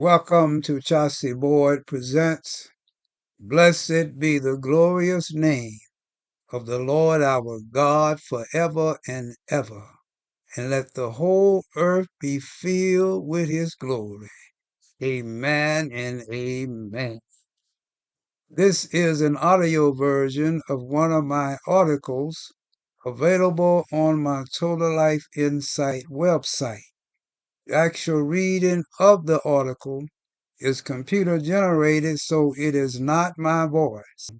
Welcome to Chaurcey Board presents Blessed be the glorious name of the Lord our God forever and ever, and let the whole earth be filled with his glory. Amen and amen. This is an audio version of one of my articles available on my Total Life Insight website. The actual reading of the article is computer generated, so it is not my voice.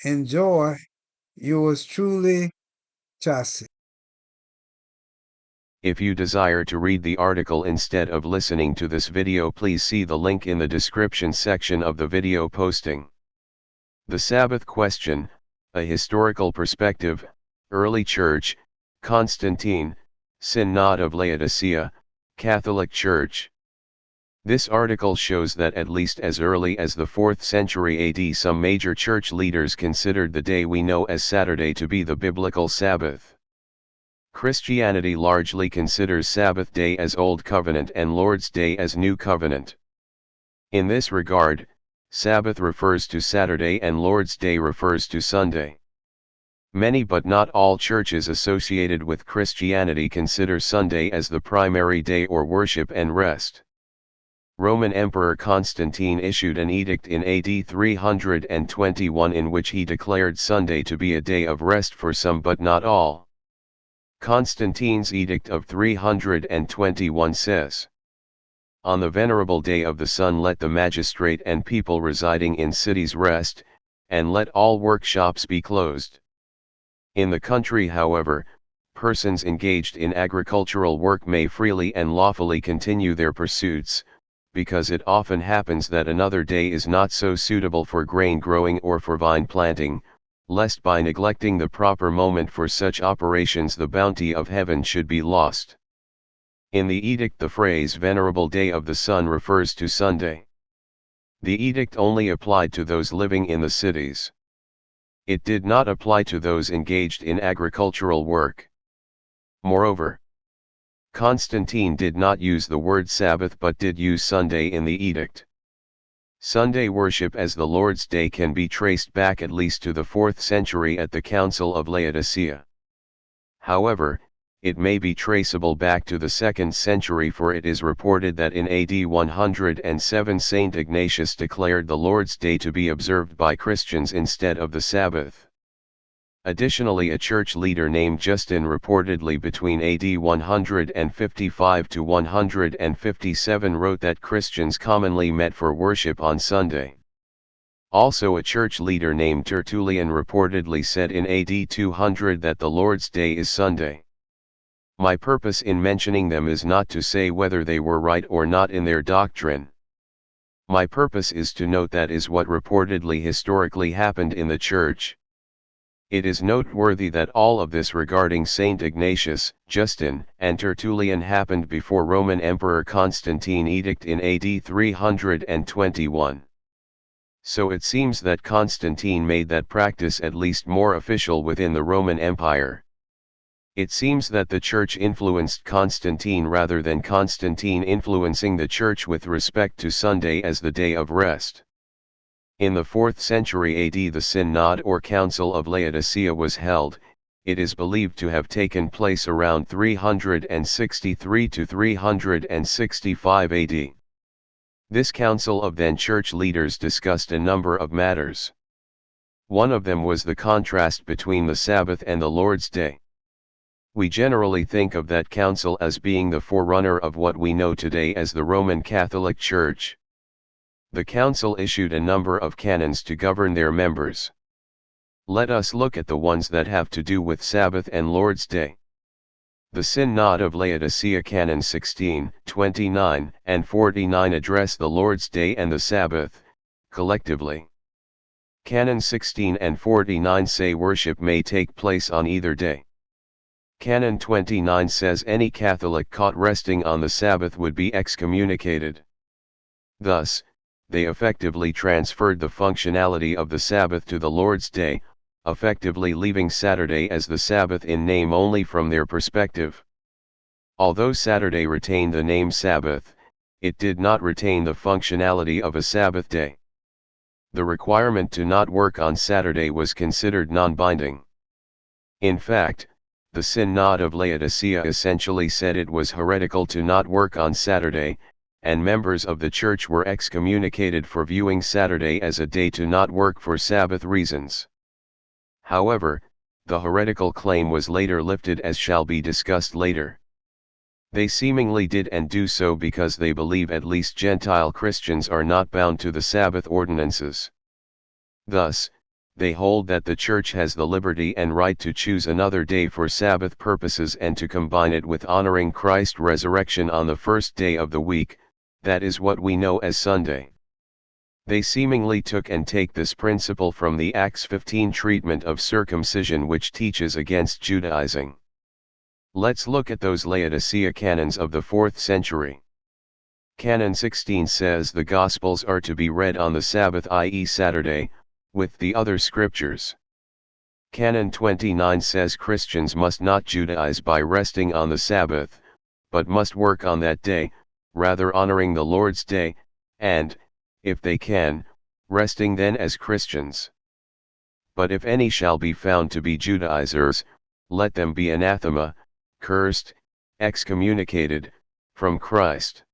Enjoy. Yours truly, Chaurcey. If you desire to read the article instead of listening to this video, please see the link in the description section of the video posting. The Sabbath question, a historical perspective, early church, Constantine, Synod of Laodicea, Catholic Church. This article shows that at least as early as the 4th century AD some major church leaders considered the day we know as Saturday to be the biblical Sabbath. Christianity largely considers Sabbath day as Old Covenant and Lord's Day as New Covenant. In this regard, Sabbath refers to Saturday and Lord's Day refers to Sunday. Many but not all churches associated with Christianity consider Sunday as the primary day or worship and rest. Roman Emperor Constantine issued an edict in AD 321 in which he declared Sunday to be a day of rest for some but not all. Constantine's Edict of 321 says, "On the venerable day of the sun let the magistrate and people residing in cities rest, and let all workshops be closed." In the country, however, persons engaged in agricultural work may freely and lawfully continue their pursuits, because it often happens that another day is not so suitable for grain growing or for vine planting, lest by neglecting the proper moment for such operations the bounty of heaven should be lost. In the edict the phrase venerable day of the sun refers to Sunday. The edict only applied to those living in the cities. It did not apply to those engaged in agricultural work. Moreover, Constantine did not use the word Sabbath but did use Sunday in the edict. Sunday worship as the Lord's Day can be traced back at least to the 4th century at the Council of Laodicea. However, it may be traceable back to the 2nd century, for it is reported that in AD 107 Saint Ignatius declared the Lord's Day to be observed by Christians instead of the Sabbath. Additionally, a church leader named Justin reportedly between AD 155 to 157 wrote that Christians commonly met for worship on Sunday. Also, a church leader named Tertullian reportedly said in AD 200 that the Lord's Day is Sunday. My purpose in mentioning them is not to say whether they were right or not in their doctrine. My purpose is to note that is what reportedly historically happened in the church. It is noteworthy that all of this regarding Saint Ignatius, Justin, and Tertullian happened before Roman Emperor Constantine edict in AD 321. So it seems that Constantine made that practice at least more official within the Roman Empire. It seems that the Church influenced Constantine rather than Constantine influencing the Church with respect to Sunday as the day of rest. In the 4th century AD the Synod or Council of Laodicea was held. It is believed to have taken place around 363 to 365 AD. This council of then church leaders discussed a number of matters. One of them was the contrast between the Sabbath and the Lord's Day. We generally think of that council as being the forerunner of what we know today as the Roman Catholic Church. The council issued a number of canons to govern their members. Let us look at the ones that have to do with Sabbath and Lord's Day. The Synod of Laodicea Canon 16, 29, and 49 address the Lord's Day and the Sabbath, collectively. Canon 16 and 49 say worship may take place on either day. Canon 29 says any Catholic caught resting on the Sabbath would be excommunicated. Thus, they effectively transferred the functionality of the Sabbath to the Lord's Day, effectively leaving Saturday as the Sabbath in name only from their perspective. Although Saturday retained the name Sabbath, it did not retain the functionality of a Sabbath day. The requirement to not work on Saturday was considered non-binding. In fact, the Synod of Laodicea essentially said it was heretical to not work on Saturday, and members of the church were excommunicated for viewing Saturday as a day to not work for Sabbath reasons. However, the heretical claim was later lifted, as shall be discussed later. They seemingly did and do so because they believe at least Gentile Christians are not bound to the Sabbath ordinances. Thus, they hold that the Church has the liberty and right to choose another day for Sabbath purposes and to combine it with honoring Christ's resurrection on the first day of the week, that is what we know as Sunday. They seemingly took and take this principle from the Acts 15 treatment of circumcision, which teaches against Judaizing. Let's look at those Laodicea canons of the 4th century. Canon 16 says the Gospels are to be read on the Sabbath, i.e. Saturday, with the other scriptures. Canon 29 says Christians must not Judaize by resting on the Sabbath, but must work on that day, rather honoring the Lord's day, and, if they can, resting then as Christians. But if any shall be found to be Judaizers, let them be anathema, cursed, excommunicated, from Christ.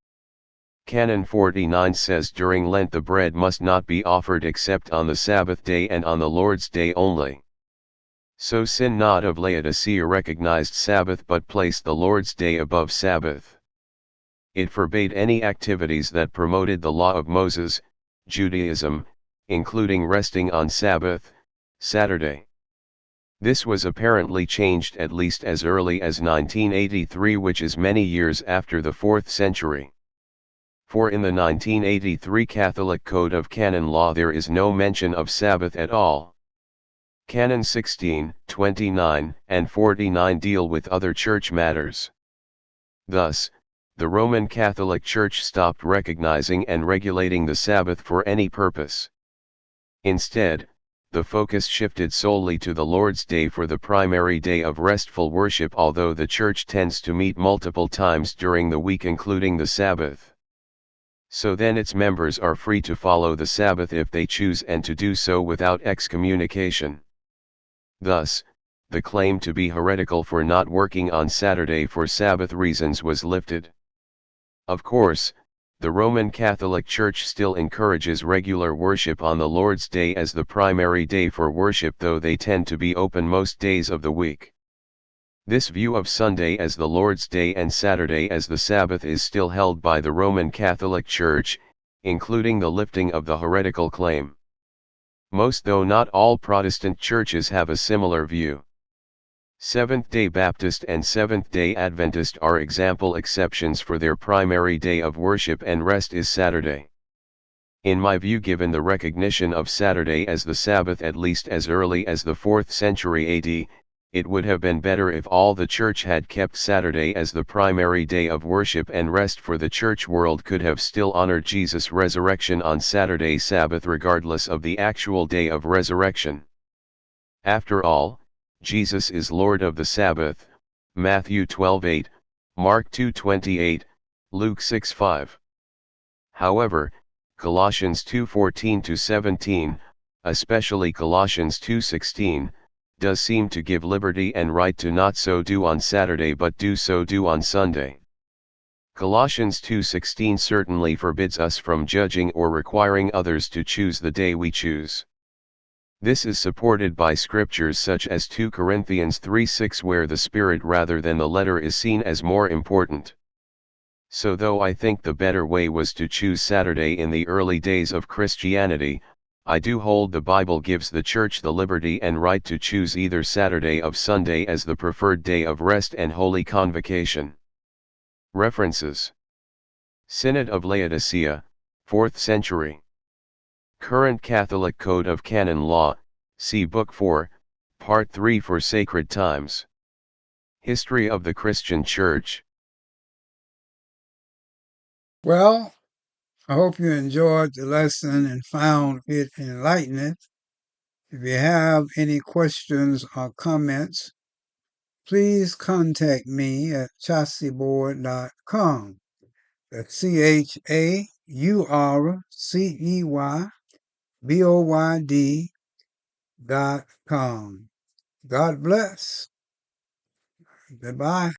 Canon 49 says during Lent the bread must not be offered except on the Sabbath day and on the Lord's day only. So Synod of Laodicea recognized Sabbath but placed the Lord's day above Sabbath. It forbade any activities that promoted the law of Moses, Judaism, including resting on Sabbath, Saturday. This was apparently changed at least as early as 1983, which is many years after the 4th century. For in the 1983 Catholic Code of Canon Law there is no mention of Sabbath at all. Canon 16, 29, and 49 deal with other church matters. Thus, the Roman Catholic Church stopped recognizing and regulating the Sabbath for any purpose. Instead, the focus shifted solely to the Lord's Day for the primary day of restful worship, although the Church tends to meet multiple times during the week including the Sabbath. So then its members are free to follow the Sabbath if they choose, and to do so without excommunication. Thus, the claim to be heretical for not working on Saturday for Sabbath reasons was lifted. Of course, the Roman Catholic Church still encourages regular worship on the Lord's Day as the primary day for worship, though they tend to be open most days of the week. This view of Sunday as the Lord's Day and Saturday as the Sabbath is still held by the Roman Catholic Church, including the lifting of the heretical claim. Most, though not all, Protestant churches have a similar view. Seventh-day Baptist and Seventh-day Adventist are example exceptions, for their primary day of worship and rest is Saturday. In my view, given the recognition of Saturday as the Sabbath at least as early as the 4th century AD, it would have been better if all the church had kept Saturday as the primary day of worship and rest, for the church world could have still honored Jesus' resurrection on Saturday Sabbath regardless of the actual day of resurrection. After all, Jesus is Lord of the Sabbath, Matthew 12:8, Mark 2:28, Luke 6:5. However, Colossians 2:14-17, especially Colossians 2:16, does seem to give liberty and right to not so do on Saturday but do so do on Sunday. Colossians 2:16 certainly forbids us from judging or requiring others to choose the day we choose. This is supported by scriptures such as 2 Corinthians 3:6, where the spirit rather than the letter is seen as more important. So though I think the better way was to choose Saturday in the early days of Christianity, I do hold the Bible gives the church the liberty and right to choose either Saturday of Sunday as the preferred day of rest and holy convocation. References: Synod of Laodicea, 4th century. Current Catholic Code of Canon Law, see Book 4, Part 3 for Sacred Times. History of the Christian Church. Well, I hope you enjoyed the lesson and found it enlightening. If you have any questions or comments, please contact me at chaurceyboard.com. That's CHAURCEYBOYD.com. God bless. Goodbye.